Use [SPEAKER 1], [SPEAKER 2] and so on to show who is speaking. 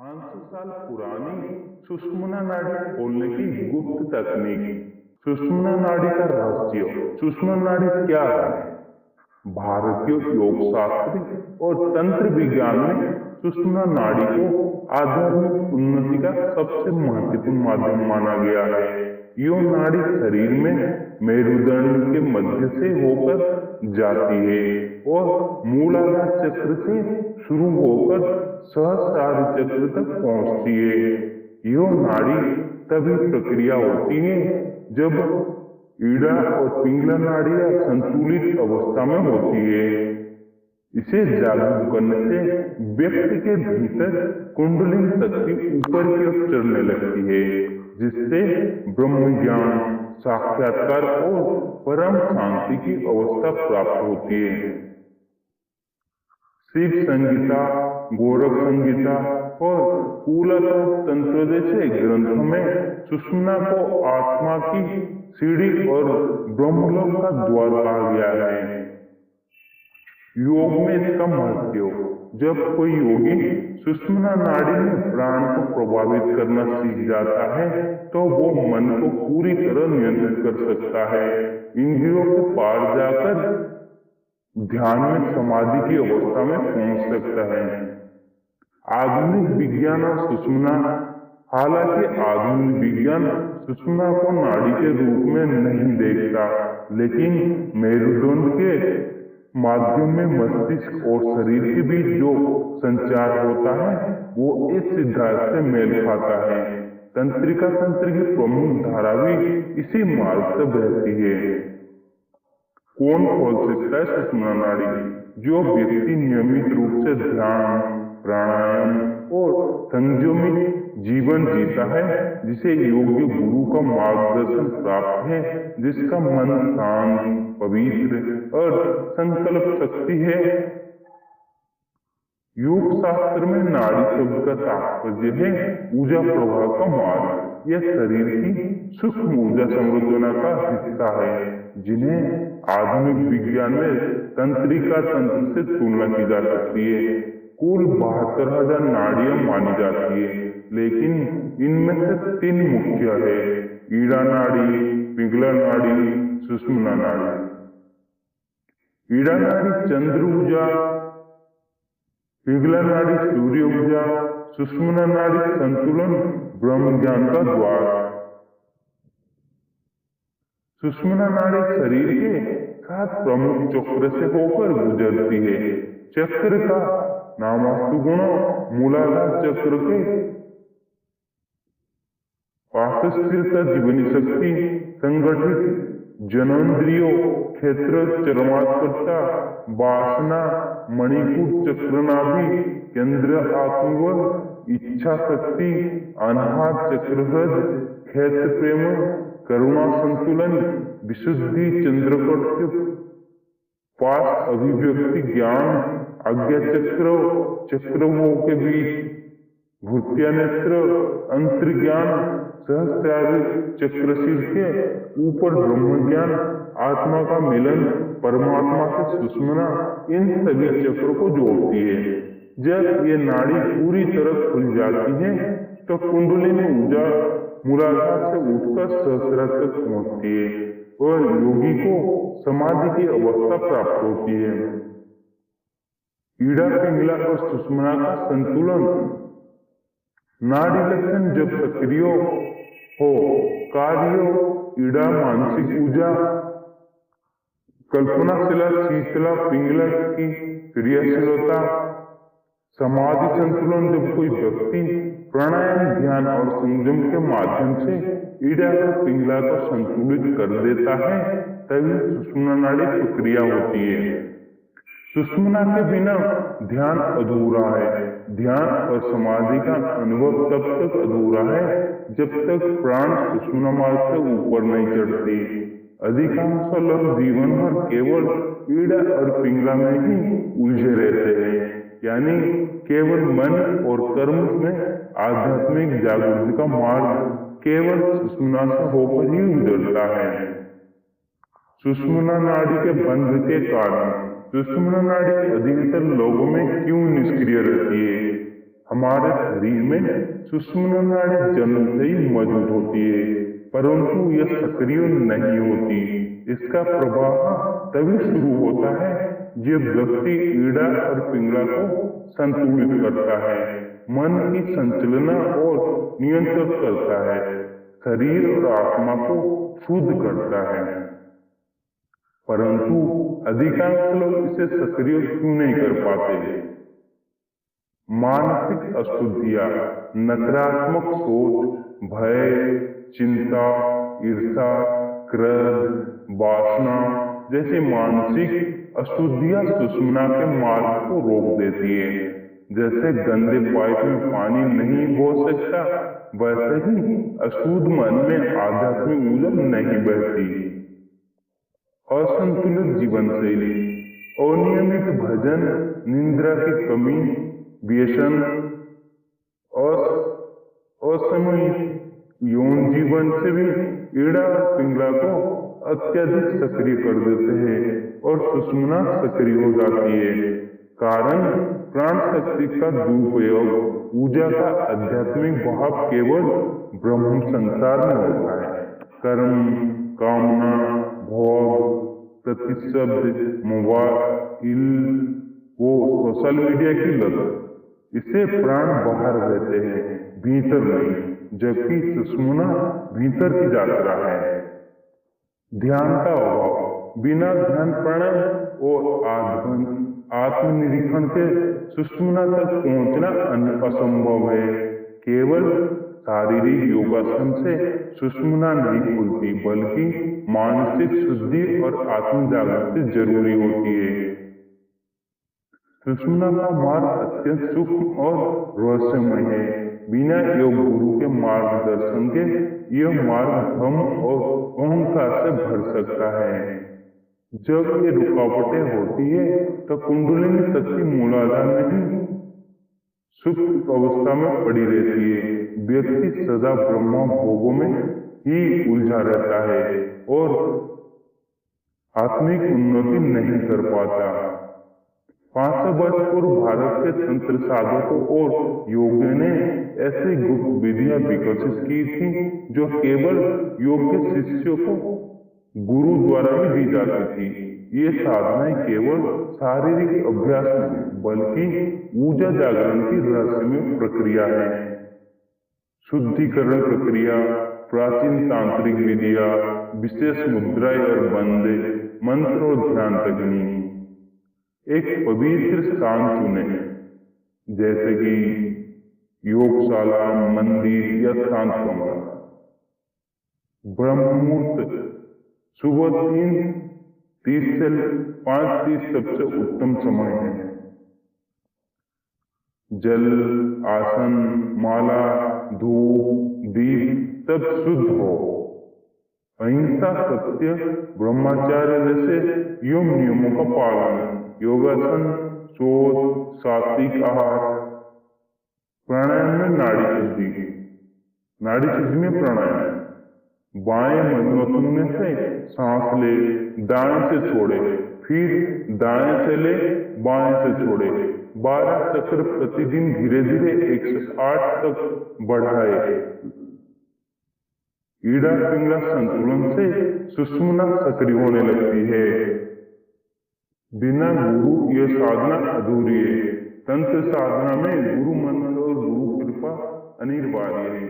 [SPEAKER 1] 500 साल पुरानी सुषुम्ना नाड़ी खोलने की गुप्त तकनीक। सुषुम्ना नाड़ी का रहस्य। सुषुम्ना नाड़ी क्या है? भारतीय योग शास्त्र और तंत्र विज्ञान में सुषुम्ना नाड़ी को आध्यात्मिक उन्नति का सबसे महत्वपूर्ण माध्यम माना गया है। यह नाड़ी शरीर में मेरुदंड के मध्य से होकर जाती है और मूलाधार चक्र से शुरू होकर सहस्रार चक्र तक पहुंचती है। यह नाड़ी तभी प्रक्रिया होती है जब ईड़ा और पिंगला नाड़ियां संतुलित अवस्था में होती है। इसे जागरूक करने से व्यक्ति के भीतर कुंडलिनी शक्ति ऊपर की ओर चढ़ने लगती है, जिससे ब्रह्म ज्ञान, साक्षात्कार और परम शांति की अवस्था प्राप्त होती है। शिव संहिता, गोरख संहिता और कूलात्मक तंत्र जैसे ग्रंथों में सुषुम्ना को आत्मा की सीढ़ी और ब्रह्मलोक का द्वार कहा गया है। योग में इसका महत्व। जब कोई योगी सुषुम्ना नाड़ी में प्राण को प्रभावित करना सीख जाता है तो वो मन को पूरी तरह नियंत्रित कर सकता है, इंद्रियों के पार जाकर ध्यान में समाधि की अवस्था में पहुंच सकता है। आधुनिक विज्ञान और सुषुम्ना। हालांकि आधुनिक विज्ञान सुषुम्ना को नाड़ी के रूप में नहीं देखता, लेकिन मेरुदंड के माध्यम में मस्तिष्क और शरीर के बीच जो संचार होता है वो इस सिद्धांत से मेल खाता है। तंत्रिका तंत्र की प्रमुख धारा भी इसी मार्ग से बहती है। कौन खोल सकता है सुषुम्ना नाड़ी? जो व्यक्ति नियमित रूप से ध्यान, प्राणायाम और संयमित जीवन जीता है, जिसे योग्य गुरु का मार्गदर्शन प्राप्त है, जिसका मन शांत, पवित्र और संकल्प शक्ति है। योग शास्त्र में नाड़ी शब्द का तात्पर्य है ऊर्जा प्रवाह का मार्ग। यह शरीर की सूक्ष्म ऊर्जा संरचना का हिस्सा है, जिन्हें आधुनिक विज्ञान में तंत्रिका तंत्र से तुलना की जा सकती है। कुल 72,000 नाड़ियां मानी जाती है, लेकिन इनमें से 3 मुख्य है: ईड़ा नाड़ी, पिंगला नाड़ी, सुषुम्ना नाड़ी। ईड़ा नाड़ी चंद्र ऊर्जा, पिंगला नाड़ी सूर्य ऊर्जा, सुषुम्ना नाड़ी संतुलन, ब्रह्म ज्ञान का द्वार। सुषुम्ना नाड़ी शरीर के 7 प्रमुख चक्र से होकर गुजरती है। चक्र का नामास्तु गुणों मूलाधार चक्र के वासस्थिरता, जीवनी शक्ति, संगठित जननेंद्रियों, क्षेत्र, चरमात्मकता, वासना, मणिपुर चक्रनाभि, केंद्र आत्मबल, इच्छा शक्ति, अनाहत चक्रहृद, क्षेत्र प्रेम, करुणा संतुलन, विशुद्धि चंद्रपट के पास अभिव्यक्ति ज्ञान, आज्ञा चक्र, चक्रवों के बीच भूत्या नेत्र, अंतर्ज्ञान, सहस्रार चक्रशील के ऊपर ब्रह्म ज्ञान, आत्मा का मिलन, परमात्मा से सुषुम्ना, इन सभी चक्रों को जोड़ती है। जब ये नाड़ी पूरी तरह खुल जाती है तो कुंडलिनी ऊर्जा मूलाधार से उठकर सहस्रार तक पहुंचती है और योगी को समाधि की अवस्था प्राप्त होती है। ईड़ा, पिंगला और सुषुम्ना का संतुलन। नाड़ी लक्षण जब सक्रिय हो: कार्य ईड़ा मानसिक ऊर्जा, कल्पनाशीला शीतला, पिंगला की क्रियाशीलता। समाधि संतुलन जब कोई व्यक्ति प्राणायाम, ध्यान और संयम के माध्यम से ईड़ा और पिंगला को संतुलित कर देता है, तभी सुषुम्ना नाड़ी सक्रिय होती है। सुषुम्ना के बिना ध्यान अधूरा है। ध्यान और समाधि का अनुभव तब तक अधूरा है जब तक प्राण सुषुम्ना मार्ग से ऊपर नहीं चढ़ती। अधिकांश लोग जीवन भर केवल ईड़ा और पिंगला में ही उलझे रहते हैं, यानी केवल मन और कर्म में आध्यात्मिक जागृति का मार्ग केवल सुषुम्ना से होकर ही गुजरता है। सुषुम्ना नाड़ी के बंध के कारण। सुषुम्ना नाड़ी अधिकतर लोगों में क्यों निष्क्रिय रहती है? हमारे शरीर में सुषुम्ना नाड़ी जन्म से ही मौजूद होती है, परंतु यह सक्रिय नहीं होती। इसका प्रवाह तभी शुरू होता है जब व्यक्ति ईड़ा और पिंगला को संतुलित करता है, मन की संचलना और नियंत्रित करता है, शरीर और आत्मा को शुद्ध करता है। परंतु अधिकांश लोग इसे सक्रिय क्यों नहीं कर पाते? मानसिक अशुद्धियां, नकारात्मक सोच, भय, चिंता, ईर्ष्या, क्रोध, वासना जैसी मानसिक अशुद्धियां सुषुम्ना के मार्ग को रोक देती है। जैसे गंदे पाइप में पानी नहीं बह सकता, वैसे ही अशुद्ध मन में आध्यात्मिक ऊर्जा नहीं बहती। असंतुलित जीवन शैली, अनियमित भजन, निद्रा की कमी, व्यसन, असमयिक यौन जीवन से भी ईड़ा और पिंगला को अत्यधिक सक्रिय कर देते हैं और सुषुम्ना सक्रिय हो जाती है। कारण प्राण शक्ति का दुरुपयोग, ऊर्जा का आध्यात्मिक भाव केवल ब्रह्म संसार में होता है। कर्म, कामना, भोग, प्रतिशब्द, मोबाइल, वो सोशल मीडिया की लत, इससे प्राण बाहर रहते हैं, भीतर नहीं, जबकि सुषुम्ना भीतर की यात्रा है। ध्यान का अभाव, बिना ध्यान प्राणायाम और आत्मनिरीक्षण के सुषुम्ना तक पहुंचना असंभव है। केवल शारीरिक योगासन से सुषुम्ना नहीं खुलती, बल्कि मानसिक शुद्धि और आत्म जागृति जरूरी होती है। सुषुम्ना का मार्ग अत्यंत सूक्ष्म और रहस्यमय है। बिना योग गुरु के मार्गदर्शन के यह मार्ग भ्रम और अहंकार से भर सकता है। जब ये रुकावटें होती है तो कुंडलिनी शक्ति मूलाधार में ही सुप्त अवस्था में पड़ी रहती है। व्यक्ति सदा ब्रह्म भोगों में ही उलझा रहता है और आत्मिक उन्नति नहीं कर पाता। 500 वर्ष पूर्व भारत के तंत्र साधकों और योगियों ने ऐसी गुप्त विधियां विकसित की थी जो केवल योग्य शिष्यों को गुरु द्वारा ही दी जाती थी। ये साधनाएं केवल शारीरिक अभ्यास नहीं, बल्कि ऊर्जा जागरण की रहस्यमय प्रक्रिया है। शुद्धिकरण प्रक्रिया, प्राचीन तांत्रिक विधियां, विशेष मुद्राएं और बंदे, मंत्र और ध्यान तकनीक। एक पवित्र स्थान चुने, जैसे कि योगशाला, मंदिर या शांत कमरा। ब्रह्म मुहूर्त, सुबह 3:30 से 5:30 सबसे उत्तम समय है। जल, आसन, माला, धूप, दीप सब शुद्ध हो। अहिंसा, सत्य, ब्रह्मचार्य जैसे योग नियमों का पालन। योगासन, शोध, सात्विक आहार। प्राणायाम में नाड़ी शुद्धि। नाड़ी शुद्धि में प्राणायाम, बाएं मधुमथुन से सांस ले, दाएं से छोड़े, फिर दाएं से ले, बाएं से छोड़े। 12 चक्र प्रतिदिन धीरे धीरे 108 तक बढ़ाए। ईड़ा पिंगला संतुलन से सुषुम्ना सक्रिय होने लगती है। बिना गुरु यह साधना अधूरी है। तंत्र साधना में गुरु मंत्र और गुरु कृपा अनिवार्य है।